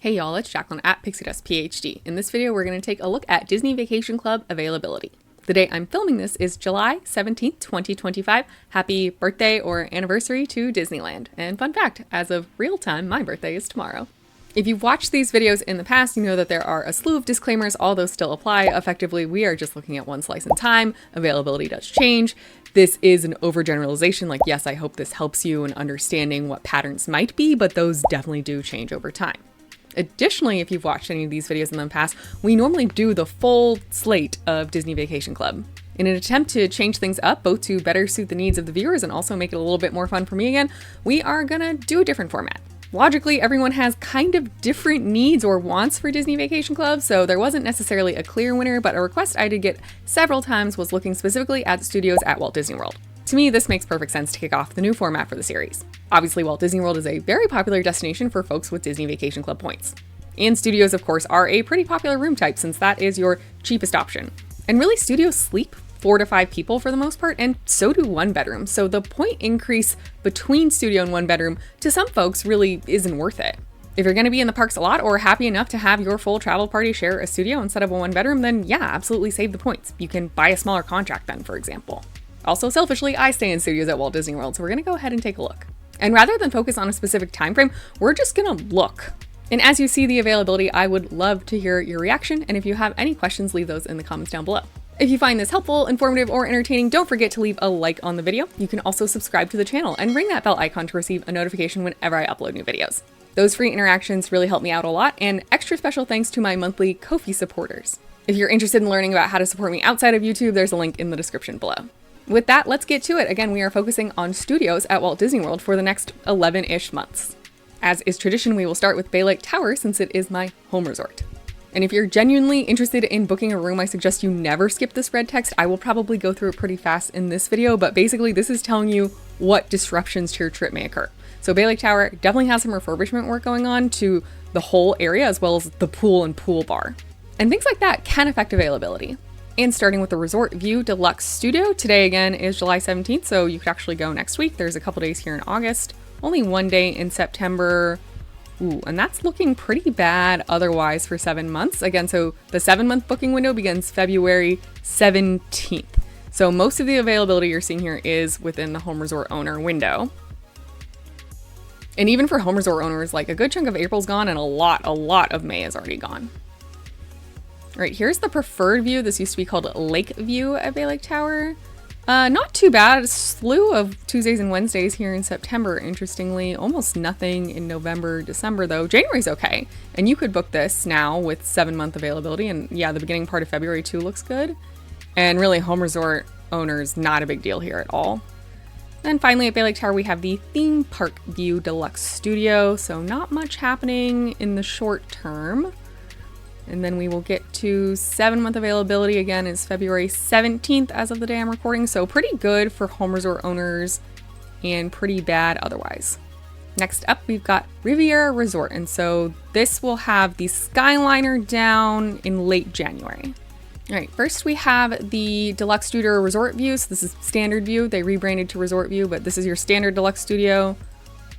Hey y'all, it's Jacqueline at Pixie Dust PhD. In this video, we're going to take a look at Disney Vacation Club availability. The date I'm filming this is July 17th, 2025. Happy birthday or anniversary to Disneyland. And fun fact, as of real time, my birthday is tomorrow. If you've watched these videos in the past, you know that there are a slew of disclaimers, all those still apply. Effectively, we are just looking at one slice in time. Availability does change. This is an overgeneralization. Like, yes, I hope this helps you in understanding what patterns might be, but those definitely do change over time. Additionally, if you've watched any of these videos in the past, we normally do the full slate of Disney Vacation Club. In an attempt to change things up, both to better suit the needs of the viewers and also make it a little bit more fun for me again, we are gonna do a different format. Logically, everyone has kind of different needs or wants for Disney Vacation Club, so there wasn't necessarily a clear winner, but a request I did get several times was looking specifically at the studios at Walt Disney World. To me, this makes perfect sense to kick off the new format for the series. Obviously, Walt Disney World is a very popular destination for folks with Disney Vacation Club points. And studios, of course, are a pretty popular room type since that is your cheapest option. And really, studios sleep 4 to 5 people for the most part, and so do one bedrooms. So the point increase between studio and one bedroom to some folks really isn't worth it. If you're going to be in the parks a lot or happy enough to have your full travel party share a studio instead of a one bedroom, then yeah, absolutely save the points. You can buy a smaller contract then, for example. Also, selfishly, I stay in studios at Walt Disney World, so we're gonna go ahead and take a look. And rather than focus on a specific time frame, we're just gonna look. And as you see the availability, I would love to hear your reaction, and if you have any questions, leave those in the comments down below. If you find this helpful, informative, or entertaining, don't forget to leave a like on the video. You can also subscribe to the channel and ring that bell icon to receive a notification whenever I upload new videos. Those free interactions really help me out a lot, and extra special thanks to my monthly Ko-fi supporters. If you're interested in learning about how to support me outside of YouTube, there's a link in the description below. With that, let's get to it. Again, we are focusing on studios at Walt Disney World for the next 11-ish months. As is tradition, we will start with Bay Lake Tower since it is my home resort. And if you're genuinely interested in booking a room, I suggest you never skip this red text. I will probably go through it pretty fast in this video, but basically this is telling you what disruptions to your trip may occur. So Bay Lake Tower definitely has some refurbishment work going on to the whole area as well as the pool and pool bar. And things like that can affect availability. And starting with the Resort View Deluxe Studio, today again is July 17th, so you could actually go next week. There's a couple days here in August, only one day in September. Ooh, and that's looking pretty bad otherwise for 7 months. Again, so the 7-month booking window begins February 17th. So most of the availability you're seeing here is within the home resort owner window. And even for home resort owners, like a good chunk of April's gone and a lot of May is already gone. All right, here's the preferred view. This used to be called Lake View at Bay Lake Tower. Not too bad. A slew of Tuesdays and Wednesdays here in September, interestingly. Almost nothing in November, December, though. January's okay. And you could book this now with 7-month availability. And yeah, the beginning part of February too looks good. And really, home resort owners, not a big deal here at all. Then finally at Bay Lake Tower, we have the Theme Park View Deluxe Studio. So not much happening in the short term. And then we will get to 7-month availability again is February 17th as of the day I'm recording. So pretty good for home resort owners and pretty bad otherwise. Next up, we've got Riviera Resort. And so this will have the Skyliner down in late January. All right, first we have the Deluxe Studio Resort View. So this is standard view. They rebranded to Resort View, but this is your standard Deluxe Studio.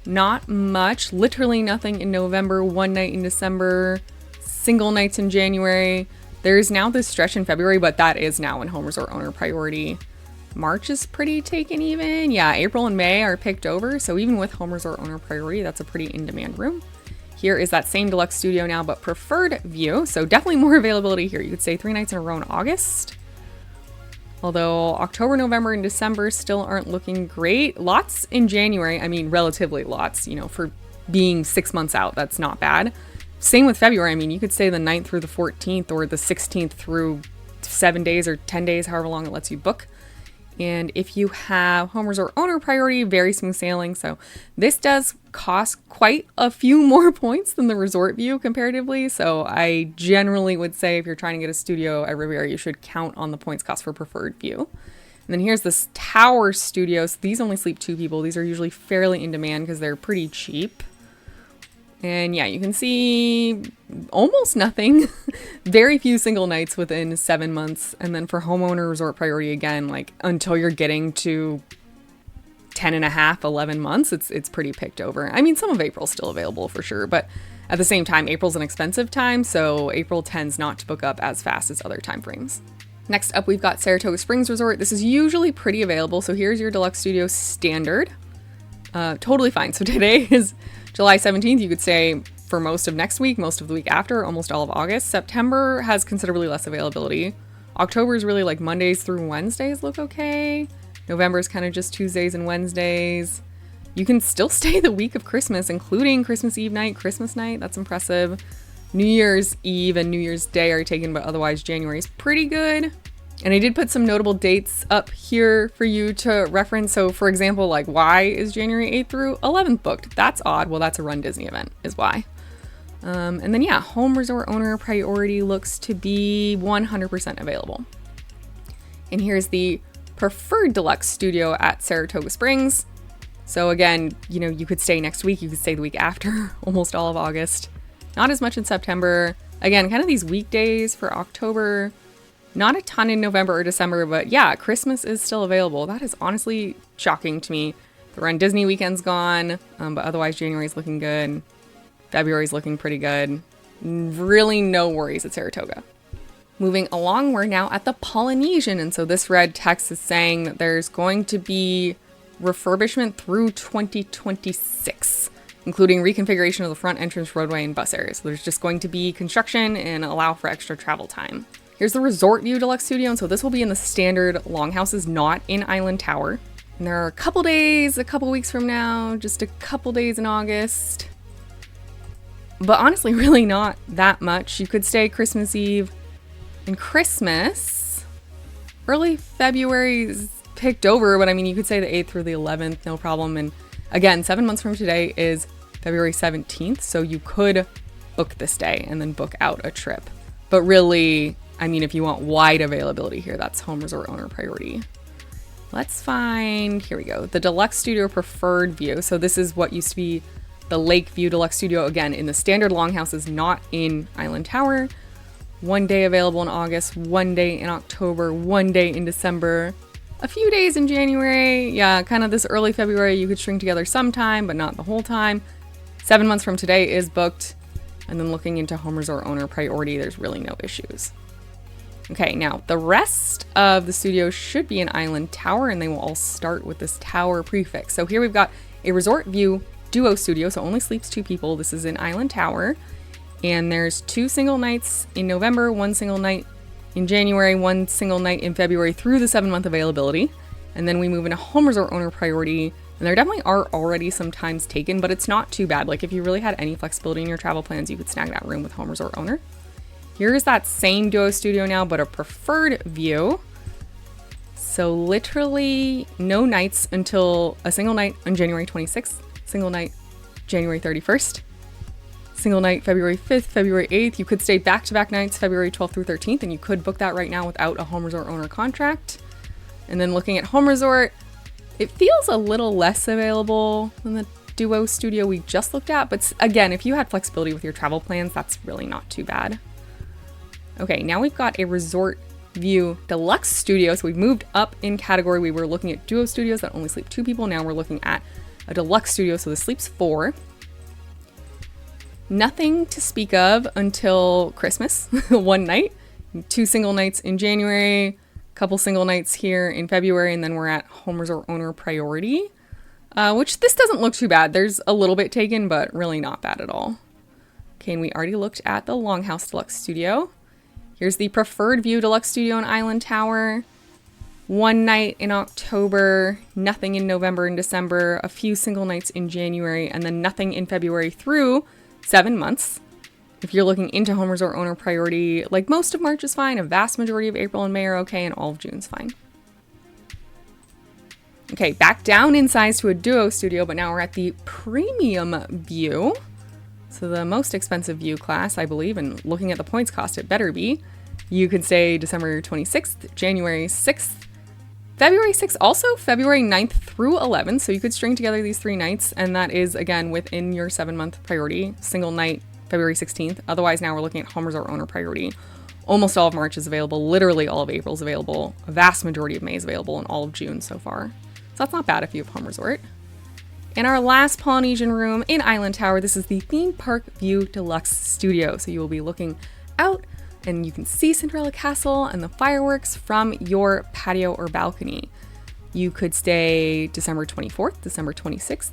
Not much, literally nothing in November, one night in December, single nights in January. There's now this stretch in February, but that is now in home resort owner priority. March is pretty taken even. Yeah, April and May are picked over. So even with home resort owner priority, that's a pretty in-demand room. Here is that same deluxe studio now, but preferred view. So definitely more availability here. You could say 3 nights in a row in August. Although October, November, and December still aren't looking great. Lots in January. I mean, relatively lots, you know, for being 6 months out, that's not bad. Same with February. I mean, you could say the 9th through the 14th or the 16th through 7 days or 10 days, however long it lets you book. And if you have home resort owner priority, very smooth sailing. So this does cost quite a few more points than the Resort View comparatively. So I generally would say if you're trying to get a studio at Riviera, you should count on the points cost for preferred view. And then here's this Tower Studio. So these only sleep 2 people. These are usually fairly in demand because they're pretty cheap. And yeah, you can see almost nothing, very few single nights within 7 months. And then for homeowner resort priority, again, like until you're getting to 10 and a half, 11 months, it's pretty picked over. I mean, some of April's still available for sure, but At the same time, April's an expensive time, so April tends not to book up as fast as other time frames. Next up, we've got Saratoga Springs Resort. This is usually pretty available, so here's your deluxe studio standard. Totally fine. So today is July 17th. You could say for most of next week, most of the week after, almost all of August. September has considerably less availability. October is really like Mondays through Wednesdays look okay. November is kind of just Tuesdays and Wednesdays. You can still stay the week of Christmas, including Christmas Eve night, Christmas night. That's impressive. New Year's Eve and New Year's Day are taken, but otherwise January is pretty good. And I did put some notable dates up here for you to reference. So for example, like why is January 8th through 11th booked? That's odd. Well, that's a Run Disney event is why. And then yeah, home resort owner priority looks to be 100% available. And here's the preferred deluxe studio at Saratoga Springs. So again, you know, you could stay next week, you could stay the week after, almost all of August. Not as much in September. Again, kind of these weekdays for October. Not a ton in November or December, but yeah, Christmas is still available. That is honestly shocking to me. The Run Disney weekend's gone, but otherwise January's looking good. February's looking pretty good. Really no worries at Saratoga. Moving along, we're now at the Polynesian, and so this red text is saying that there's going to be refurbishment through 2026, including reconfiguration of the front entrance roadway and bus areas. So there's just going to be construction and allow for extra travel time. Here's the Resort View Deluxe Studio, and so this will be in the standard longhouses, not in Island Tower. And there are a couple days, a couple weeks from now, just a couple days in August. But honestly, really not that much. You could stay Christmas Eve and Christmas. Early February's picked over, but I mean, you could say the 8th through the 11th, no problem. And again, 7 months from today is February 17th, so you could book this day and then book out a trip. But really, I mean, if you want wide availability here, that's home resort owner priority. Let's find, here we go, the Deluxe Studio Preferred View. So this is what used to be the Lake View Deluxe Studio, again, in the standard longhouses, not in Island Tower. 1 day available in August, 1 day in October, 1 day in December. A few days in January, yeah, kind of this early February, you could string together sometime, but not the whole time. 7 months from today is booked. And then looking into home resort owner priority, there's really no issues. Okay, now the rest of the studios should be in Island Tower, and they will all start with this tower prefix. So here we've got a Resort View Duo Studio, so only sleeps 2 people. This is in Island Tower. And there's 2 single nights in November, 1 single night in January, 1 single night in February through the 7-month availability. And then we move into home resort owner priority. And there definitely are already some times taken, but it's not too bad. Like if you really had any flexibility in your travel plans, you could snag that room with home resort owner. Here's that same duo studio now, but a preferred view. So literally no nights until a single night on January 26th, single night January 31st, single night February 5th, February 8th. You could stay back-to-back nights February 12th through 13th, and you could book that right now without a home resort owner contract. And then looking at home resort, it feels a little less available than the duo studio we just looked at, but again, if you had flexibility with your travel plans, that's really not too bad. Okay, now we've got a Resort View Deluxe Studio. So we've moved up in category. We were looking at duo studios that only sleep 2 people. Now we're looking at a deluxe studio, so this sleeps 4. Nothing to speak of until Christmas, 1 night, 2 single nights in January, couple single nights here in February, and then we're at home resort owner priority, which this doesn't look too bad. There's a little bit taken, but really not bad at all. Okay, and we already looked at the Longhouse Deluxe Studio. Here's the Preferred View Deluxe Studio in Island Tower. 1 night in October, nothing in November and December, a few single nights in January, and then nothing in February through 7 months. If you're looking into home resort owner priority, like most of March is fine, a vast majority of April and May are okay, and all of June's fine. Okay, back down in size to a duo studio, but now we're at the Premium View. So the most expensive view class, I believe, and looking at the points cost, it better be. You could say December 26th, January 6th, February 6th, also February 9th through 11th. So you could string together these 3 nights, and that is, again, within your 7-month priority. Single night, February 16th. Otherwise, now we're looking at home resort owner priority. Almost all of March is available. Literally all of April is available. A vast majority of May is available, and all of June so far. So that's not bad if you have home resort. And our last Polynesian room in Island Tower, this is the Theme Park View Deluxe Studio. So you will be looking out and you can see Cinderella Castle and the fireworks from your patio or balcony. You could stay December 24th, December 26th.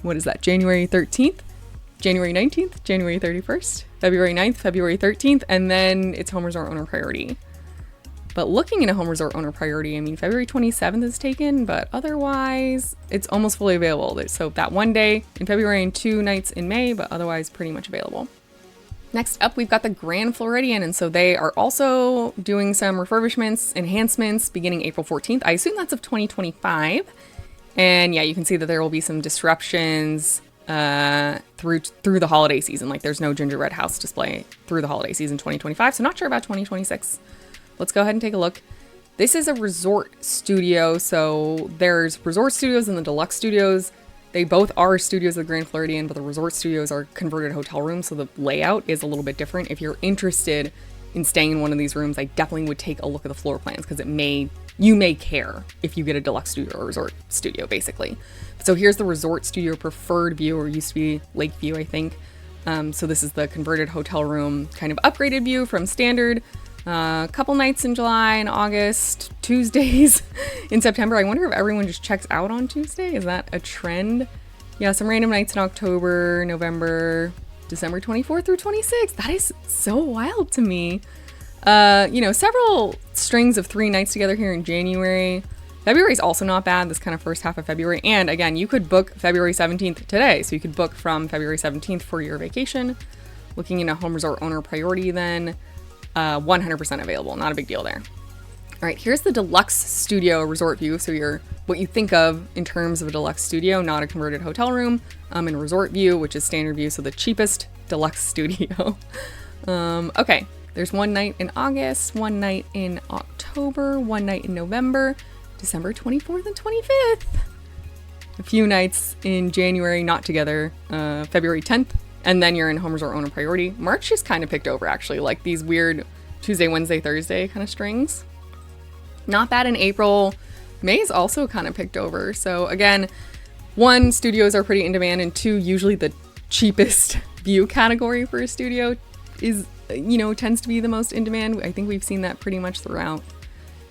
What is that? January 13th, January 19th, January 31st, February 9th, February 13th, and then it's home resort owner priority. But looking into home resort owner priority, I mean, February 27th is taken, but otherwise it's almost fully available. So that one day in February and 2 nights in May, but otherwise pretty much available. Next up, we've got the Grand Floridian. And so they are also doing some refurbishments, enhancements beginning April 14th. I assume that's of 2025. And yeah, you can see that there will be some disruptions through the holiday season. Like there's no gingerbread house display through the holiday season 2025. So not sure about 2026. Let's go ahead and take a look. This is a resort studio. So there's resort studios and the deluxe studios. They both are studios of the Grand Floridian, but the resort studios are converted hotel rooms. So the layout is a little bit different. If you're interested in staying in one of these rooms, I definitely would take a look at the floor plans because you may care if you get a deluxe studio or resort studio, basically. So here's the resort studio preferred view, or used to be lake view, I think. So this is the converted hotel room kind of upgraded view from standard. A couple nights in July and August, Tuesdays in September. I wonder if everyone just checks out on Tuesday. Is that a trend? Yeah, some random nights in October, November, December 24th through 26th. That is so wild to me. Several strings of 3 nights together here in January. February is also not bad, this kind of first half of February. And again, you could book February 17th today. So you could book from February 17th for your vacation. Looking into home resort owner priority then. 100% available, not a big deal there. All right, here's the deluxe studio resort view. So what you think of in terms of a deluxe studio, not a converted hotel room, and resort view, which is standard view. So the cheapest deluxe studio. Okay, there's 1 night in August, 1 night in October, 1 night in November, December 24th and 25th. A few nights in January, not together, February 10th. And then you're in home resort owner priority. March just kind of picked over, actually, like these weird Tuesday, Wednesday, Thursday kind of strings. Not bad in April. May is also kind of picked over. So again, 1, studios are pretty in demand, and 2, usually the cheapest view category for a studio is, tends to be the most in demand. I think we've seen that pretty much throughout.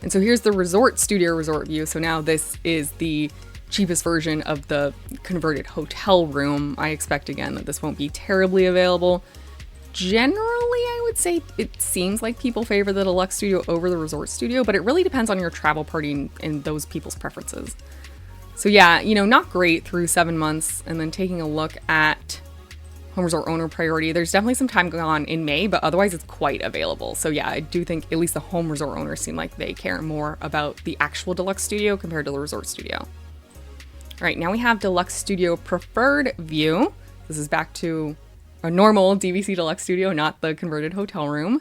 And so here's the resort studio resort view. So now this is the cheapest version of the converted hotel room. I expect again that this won't be terribly available. Generally, I would say it seems like people favor the deluxe studio over the resort studio, but it really depends on your travel party and those people's preferences. So yeah, not great through 7 months. And then taking a look at home resort owner priority, there's definitely some time gone in May, but otherwise it's quite available. So yeah, I do think at least the home resort owners seem like they care more about the actual deluxe studio compared to the resort studio. All right, now we have deluxe studio preferred view. This is back to a normal DVC deluxe studio, not the converted hotel room.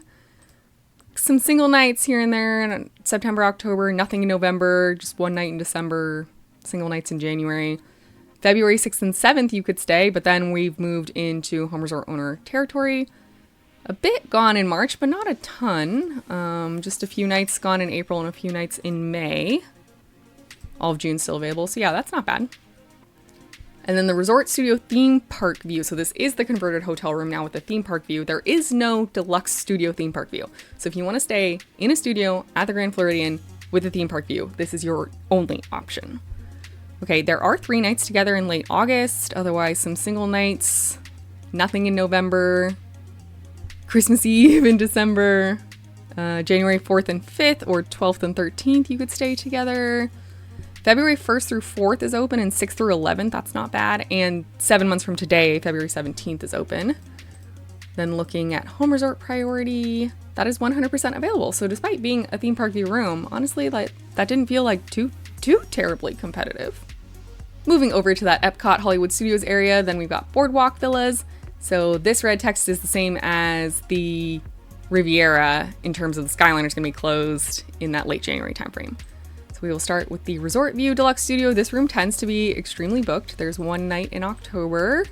Some single nights here and there in September, October, nothing in November, just 1 night in December, single nights in January. February 6th and 7th you could stay, but then we've moved into home resort owner territory. A bit gone in March, but not a ton. Just a few nights gone in April and a few nights in May. All of June still available. So yeah, that's not bad. And then the resort studio theme park view. So this is the converted hotel room now with the theme park view. There is no deluxe studio theme park view. So if you want to stay in a studio at the Grand Floridian with a theme park view, this is your only option. Okay, there are 3 nights together in late August. Otherwise, some single nights. Nothing in November. Christmas Eve in December. January 4th and 5th, or 12th and 13th you could stay together. February 1st through 4th is open, and 6th through 11th, that's not bad. And 7 months from today, February 17th is open. Then looking at home resort priority, that is 100% available. So despite being a theme park view room, honestly, that didn't feel like too terribly competitive. Moving over to that Epcot Hollywood Studios area, then we've got BoardWalk villas. So this red text is the same as the Riviera in terms of the Skyliner is going to be closed in that late January timeframe. So we will start with the Resort View Deluxe Studio. This room tends to be extremely booked. There's 1 night in October.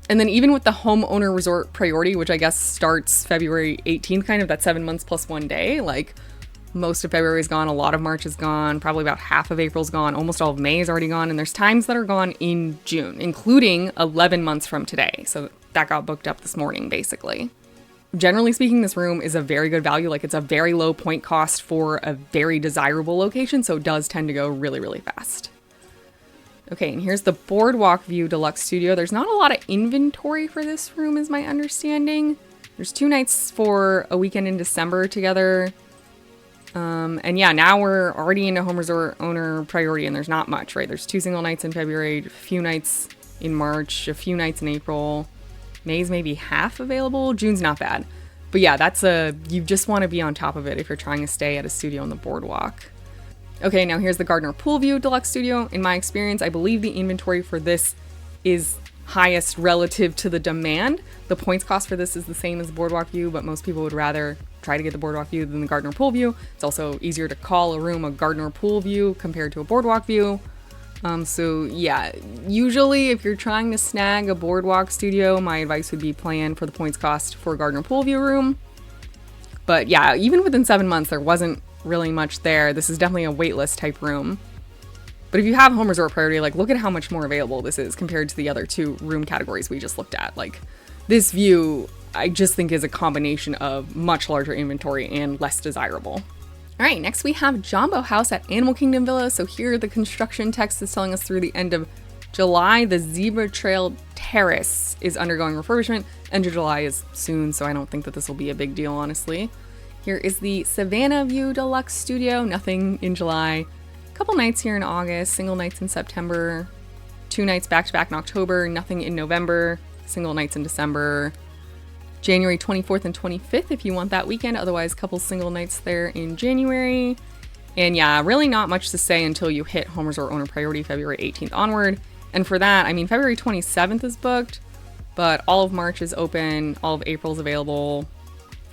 And then even with the homeowner resort priority, which I guess starts February 18th, kind of that 7 months plus 1 day, like Most of February is gone. A lot of March is gone. Probably about half of April's gone. Almost all of May is already gone. And there's times that are gone in June, including 11 months from today. So that got booked up this morning, basically. Generally speaking, this room is a very good value. Like, it's a very low point cost for a very desirable location. So it does tend to go really, really fast. Okay, and here's the BoardWalk View Deluxe Studio. There's not a lot of inventory for this room, is my understanding. There's 2 nights for a weekend in December together. And yeah, now we're already into home resort owner priority, and there's not much, right? There's 2 single nights in February, a few nights in March, a few nights in April. May's maybe half available. June's not bad. But yeah, you just want to be on top of it if you're trying to stay at a studio on the boardwalk. Okay, now here's the Gardner Pool View Deluxe Studio. In my experience, I believe the inventory for this is highest relative to the demand. The points cost for this is the same as the Boardwalk View, but most people would rather try to get the Boardwalk View than the Gardner Pool View. It's also easier to call a room a Gardner Pool View compared to a Boardwalk View. So yeah, usually if you're trying to snag a Boardwalk studio, my advice would be plan for the points cost for a Gardner Pool View room. But yeah, even within 7 months, there wasn't really much there. This is definitely a waitlist type room. But if you have home resort priority, like, look at how much more available this is compared to the other 2 room categories we just looked at. Like, this view, I just think, is a combination of much larger inventory and less desirable. All right, next we have Jambo House at Animal Kingdom Villa. So here the construction text is telling us through the end of July. The Zebra Trail Terrace is undergoing refurbishment. End of July is soon, so I don't think that this will be a big deal, honestly. Here is the Savannah View Deluxe Studio. Nothing in July. Couple nights here in August, single nights in September, 2 nights back-to-back in October, nothing in November, single nights in December, January 24th and 25th if you want that weekend, otherwise couple single nights there in January. And yeah, really not much to say until you hit home resort owner priority February 18th onward. And for that, I mean, February 27th is booked, but all of March is open, all of April is available,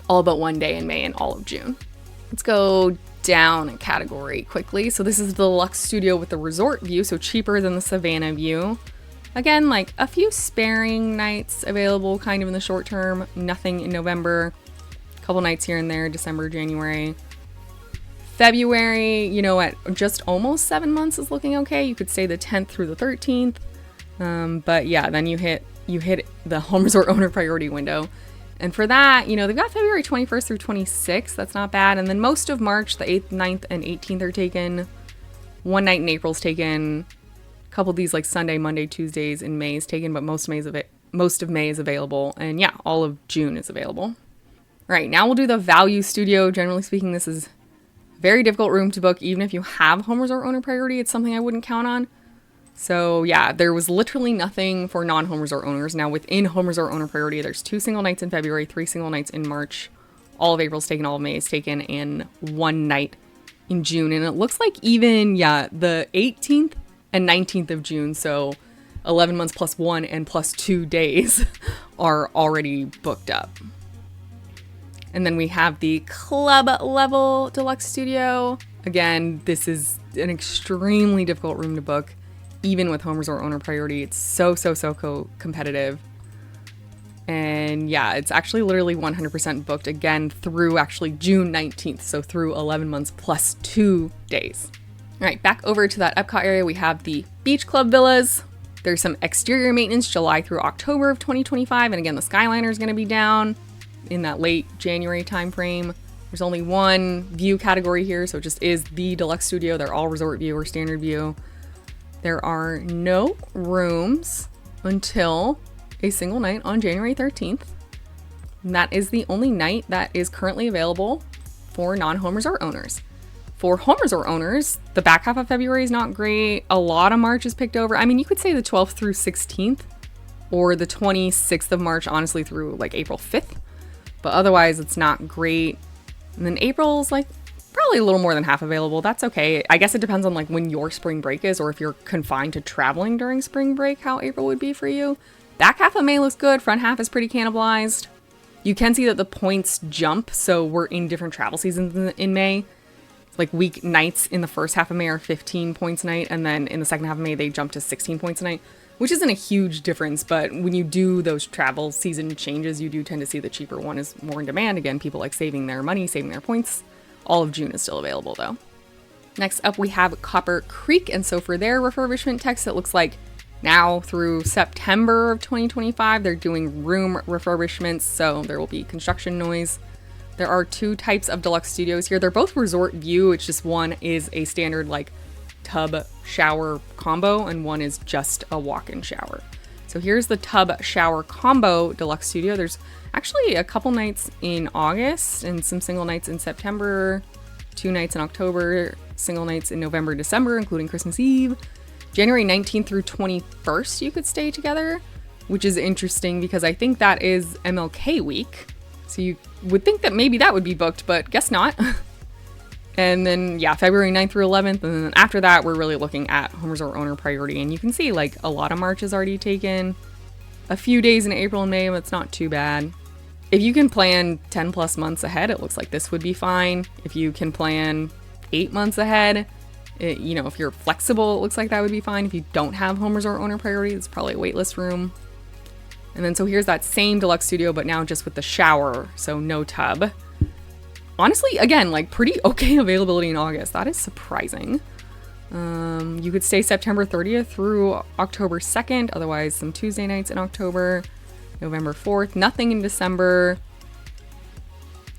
all but 1 day in May, and all of June. Let's go down a category quickly. So this is the Deluxe Studio with the resort view, so cheaper than the Savannah View. Again, like a few sparing nights available kind of in the short term, nothing in November, a couple nights here and there, December, January. February, you know, at just almost 7 months is looking okay. You could stay the 10th through the 13th. But yeah, then you hit the home resort owner priority window. And for that, you know, they've got February 21st through 26th. That's not bad. And then most of March, the 8th, 9th, and 18th are taken. 1 night in April's taken. A couple of these like Sunday, Monday, Tuesdays in May is taken, but most of May is available. And yeah, all of June is available. All right, now we'll do the Value Studio. Generally speaking, this is a very difficult room to book. Even if you have home resort owner priority, it's something I wouldn't count on. So yeah, there was literally nothing for non-home resort owners. Now within home resort owner priority, there's 2 single nights in February, 3 single nights in March. All of April's taken, all of May is taken, and 1 night in June. And it looks like even, yeah, the 18th and 19th of June, so 11 months plus 1 and plus 2 days are already booked up. And then we have the club level deluxe studio. Again, this is an extremely difficult room to book. Even with home resort owner priority, it's so competitive. And yeah, it's actually literally 100% booked again through actually June 19th. So through 11 months plus 2 days. All right, back over to that Epcot area, we have the Beach Club Villas. There's some exterior maintenance July through October of 2025. And again, the Skyliner is going to be down in that late January timeframe. There's only 1 view category here, so it just is the deluxe studio. They're all resort view or standard view. There are no rooms until a single night on January 13th. And that is the only night that is currently available for non-home resort owners. For home resort owners, the back half of February is not great. A lot of March is picked over. I mean, you could say the 12th through 16th or the 26th of March, honestly, through like April 5th. But otherwise, it's not great. And then April's like probably a little more than half available. That's okay. I guess it depends on like when your spring break is, or if you're confined to traveling during spring break, how April would be for you. Back half of May looks good. Front half is pretty cannibalized. You can see that the points jump. So we're in different travel seasons in May. Like week nights in the first half of May are 15 points a night. And then in the second half of May, they jump to 16 points a night, which isn't a huge difference. But when you do those travel season changes, you do tend to see the cheaper one is more in demand. Again, people like saving their money, saving their points All of June is still available though. Next up, we have Copper Creek. And so for their refurbishment text, it looks like now through September of 2025, they're doing room refurbishments. So there will be construction noise. There are 2 types of deluxe studios here. They're both resort view. It's just one is a standard like tub shower combo and one is just a walk-in shower. So here's the tub shower combo deluxe studio. There's actually a couple nights in August and some single nights in September, 2 nights in October, single nights in November, December, including Christmas Eve. January 19th through 21st, you could stay together, which is interesting because I think that is MLK week. So you would think that maybe that would be booked, but guess not. And then, yeah, February 9th through 11th. And then after that, we're really looking at home resort owner priority. And you can see like a lot of March is already taken. A few days in April and May, but it's not too bad. If you can plan 10 plus months ahead, it looks like this would be fine. If you can plan 8 months ahead, if you're flexible, it looks like that would be fine. If you don't have home resort owner priority, it's probably a waitlist room. And then so here's that same deluxe studio, but now just with the shower, so no tub. Honestly, again, like pretty okay availability in August. That is surprising. You could stay September 30th through October 2nd. Otherwise, some Tuesday nights in October, November 4th, nothing in December.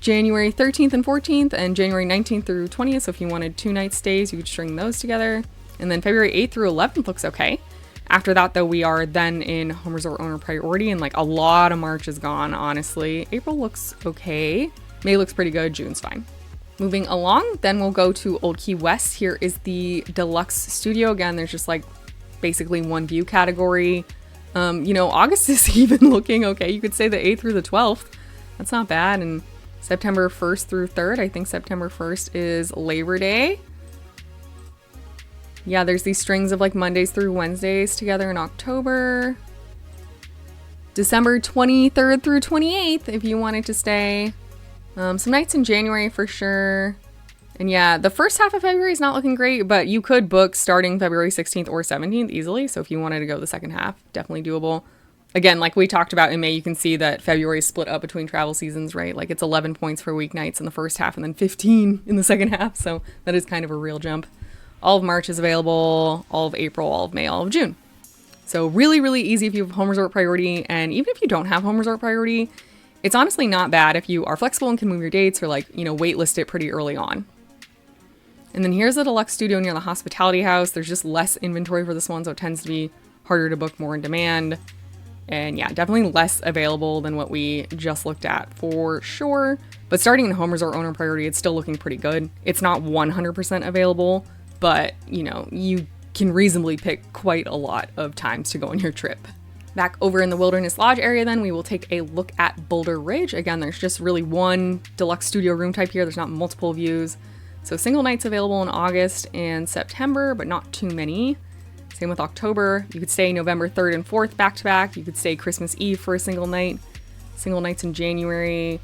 January 13th and 14th, and January 19th through 20th. So if you wanted 2 night stays, you could string those together. And then February 8th through 11th looks okay. After that, though, we are then in home resort owner priority, and like a lot of March is gone, honestly. April looks okay. May looks pretty good. June's fine. Moving along, then we'll go to Old Key West. Here is the deluxe studio. Again, there's just like basically one view category. August is even looking okay. You could say the 8th through the 12th. That's not bad. And September 1st through 3rd. I think September 1st is Labor Day. Yeah, there's these strings of like Mondays through Wednesdays together in October. December 23rd through 28th if you wanted to stay. Some nights in January for sure. And yeah, the first half of February is not looking great, but you could book starting February 16th or 17th easily. So if you wanted to go the second half, definitely doable. Again, like we talked about in May, you can see that February is split up between travel seasons, right? Like it's 11 points for weeknights in the first half and then 15 in the second half. So that is kind of a real jump. All of March is available, all of April, all of May, all of June. So really, really easy if you have home resort priority. And even if you don't have home resort priority, it's honestly not bad if you are flexible and can move your dates or waitlist it pretty early on. And then here's the deluxe studio near the hospitality house. There's just less inventory for this one, so it tends to be harder to book, more in demand. And yeah, definitely less available than what we just looked at for sure. But starting in home resort owner priority, it's still looking pretty good. It's not 100% available, but you can reasonably pick quite a lot of times to go on your trip. Back over in the Wilderness Lodge area, then we will take a look at Boulder Ridge. Again, there's just really one deluxe studio room type here. There's not multiple views. So single nights available in August and September, but not too many. Same with October. You could stay November 3rd and 4th back to back. You could stay Christmas Eve for a single night. Single nights in January.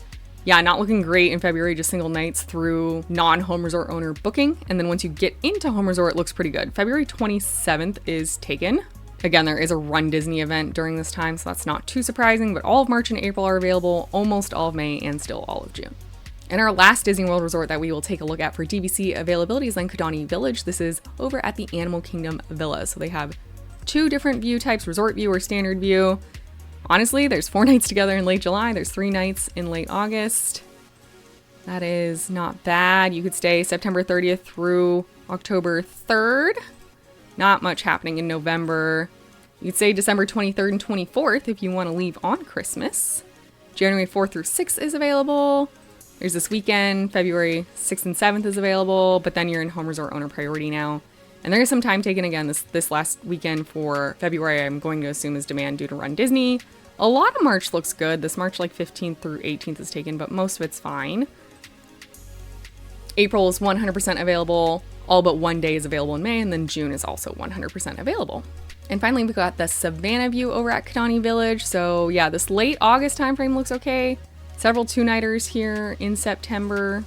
Yeah, not looking great in February, just single nights through non-home resort owner booking. And then once you get into home resort, it looks pretty good. February 27th is taken. Again, there is a Run Disney event during this time, so that's not too surprising, but all of March and April are available, almost all of May, and still all of June. And our last Disney World resort that we will take a look at for DVC availability is in Kidani Village. This is over at the Animal Kingdom Villa. So they have 2 different view types, resort view or standard view. Honestly, there's 4 nights together in late July. There's 3 nights in late August. That is not bad. You could stay September 30th through October 3rd. Not much happening in November. You could say December 23rd and 24th if you want to leave on Christmas. January 4th through 6th is available. There's this weekend, February 6th and 7th is available, but then you're in home resort owner priority now. And there is some time taken again this last weekend for February. I'm going to assume is demand due to Run Disney. A lot of March looks good. This March 15th through 18th is taken, but most of it's fine. April is 100% available. All but 1 day is available in May, and then June is also 100% available. And finally, we've got the Savannah view over at Kidani Village. So yeah, this late August timeframe looks okay. Several 2-nighters here in September.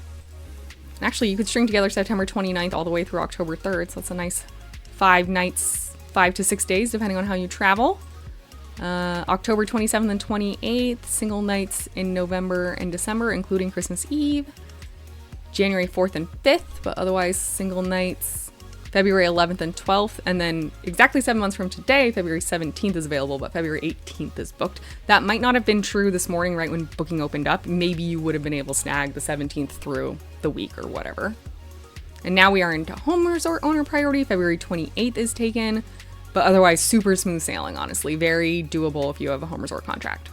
Actually, you could string together September 29th all the way through October 3rd. So that's a nice 5 nights, 5 to 6 days, depending on how you travel. October 27th and 28th, single nights in November and December, including Christmas Eve. January 4th and 5th, but otherwise single nights, February 11th and 12th, and then exactly 7 months from today, February 17th is available, but February 18th is booked. That might not have been true this morning right when booking opened up. Maybe you would have been able to snag the 17th through the week or whatever. And now we are into home resort owner priority. February 28th is taken, but otherwise super smooth sailing, honestly. Very doable if you have a home resort contract.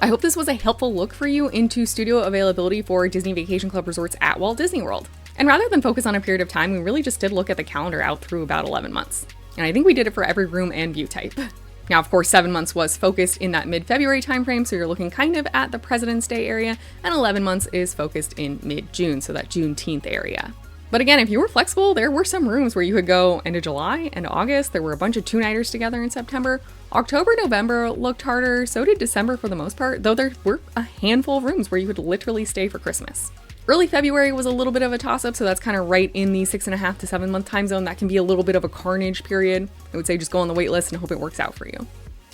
I hope this was a helpful look for you into studio availability for Disney Vacation Club resorts at Walt Disney World. And rather than focus on a period of time, we really just did look at the calendar out through about 11 months. And I think we did it for every room and view type. Now, of course, 7 months was focused in that mid-February timeframe, so you're looking kind of at the President's Day area, and 11 months is focused in mid-June, so that Juneteenth area. But again, if you were flexible, there were some rooms where you could go end of July and August. There were a bunch of 2-nighters together in September. October, November looked harder. So did December for the most part, though there were a handful of rooms where you could literally stay for Christmas. Early February was a little bit of a toss-up, so that's kind of right in the 6.5 to 7 month time zone. That can be a little bit of a carnage period. I would say just go on the wait list and hope it works out for you.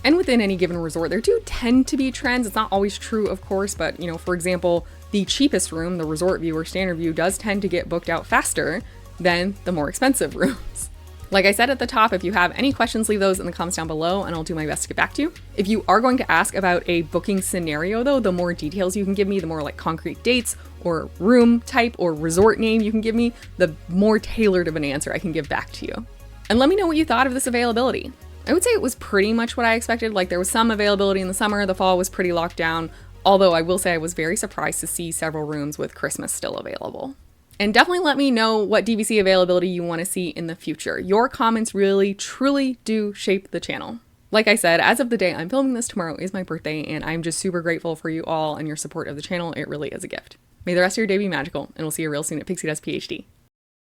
And within any given resort, there do tend to be trends. It's not always true, of course, but for example, the cheapest room, the resort view or standard view, does tend to get booked out faster than the more expensive rooms. Like I said at the top, if you have any questions, leave those in the comments down below and I'll do my best to get back to you. If you are going to ask about a booking scenario though, the more details you can give me, the more like concrete dates or room type or resort name you can give me, the more tailored of an answer I can give back to you. And let me know what you thought of this availability. I would say it was pretty much what I expected. Like there was some availability in the summer, the fall was pretty locked down. Although I will say I was very surprised to see several rooms with Christmas still available. And definitely let me know what DVC availability you want to see in the future. Your comments really, truly do shape the channel. Like I said, as of the day I'm filming this, tomorrow is my birthday, and I'm just super grateful for you all and your support of the channel. It really is a gift. May the rest of your day be magical, and we'll see you real soon at Pixie Dust PhD.